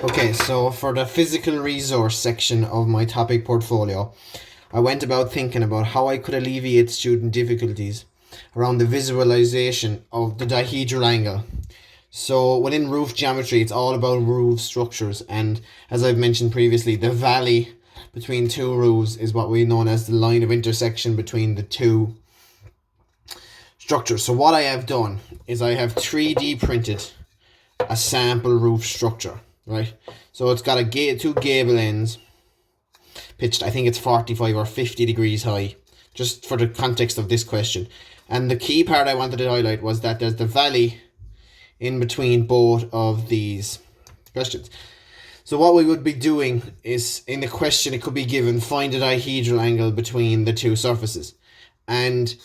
Okay, so for the physical resource section of my topic portfolio, I went about thinking about how I could alleviate student difficulties around the visualization of the dihedral angle. So within roof geometry, it's all about roof structures, and as I've mentioned previously, the valley between two roofs is what we know as the line of intersection between the two structures. So what I have done is I have 3D printed a sample roof structure, right? So it's got two gable ends, pitched, I think it's 45 or 50 degrees high, just for the context of this question. And the key part I wanted to highlight was that there's the valley in between both of these questions. So what we would be doing is, in the question it could be given, find a dihedral angle between the two surfaces. And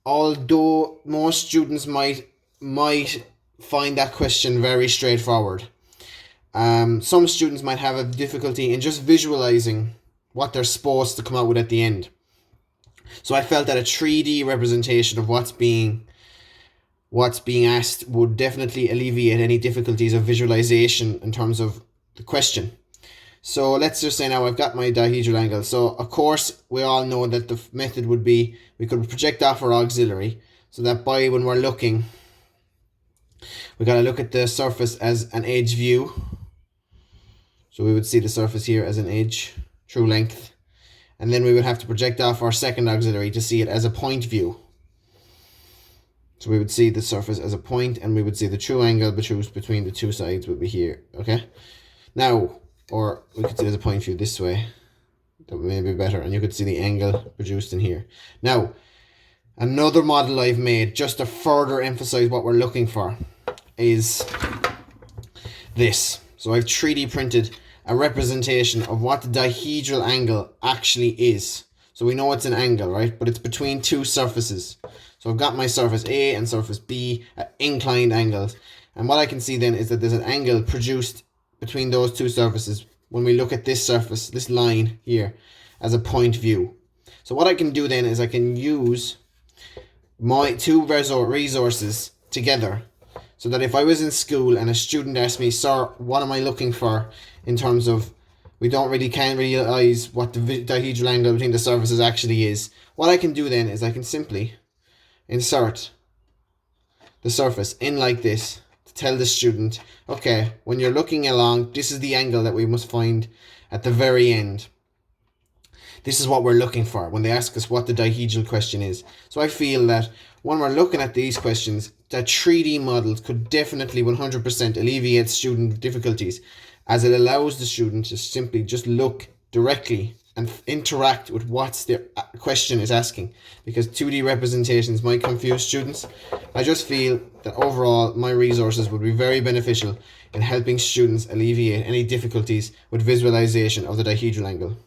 although most students might find that question very straightforward, some students might have a difficulty in just visualizing what they're supposed to come out with at the end. So I felt that a 3D representation of what's being asked would definitely alleviate any difficulties of visualization in terms of the question. So let's just say now I've got my dihedral angle. So of course we all know that the method would be, we could project off our auxiliary, so that by when we're looking, we got to look at the surface as an edge view. So we would see the surface here as an edge through length. And then we would have to project off our second auxiliary to see it as a point view. So we would see the surface as a point, and we would see the true angle between the two sides would be here, okay? Now, or we could see it as a point view this way. That may be better, and you could see the angle produced in here. Now, another model I've made, just to further emphasize what we're looking for, is this. So I've 3D printed a representation of what the dihedral angle actually is. So we know it's an angle, right? But it's between two surfaces. So I've got my surface A and surface B at inclined angles. And what I can see then is that there's an angle produced between those two surfaces when we look at this surface, this line here, as a point view. So what I can do then is I can use my two resources together, so that if I was in school and a student asked me, sir, what am I looking for in terms of, can't realize what the dihedral angle between the surfaces actually is, what I can do then is I can simply insert the surface in like this to tell the student, okay, when you're looking along, this is the angle that we must find at the very end. This is what we're looking for when they ask us what the dihedral question is. So I feel that when we're looking at these questions, that 3D models could definitely 100% alleviate student difficulties, as it allows the student to simply just look directly and interact with what the question is asking, because 2D representations might confuse students. I just feel that overall my resources would be very beneficial in helping students alleviate any difficulties with visualization of the dihedral angle.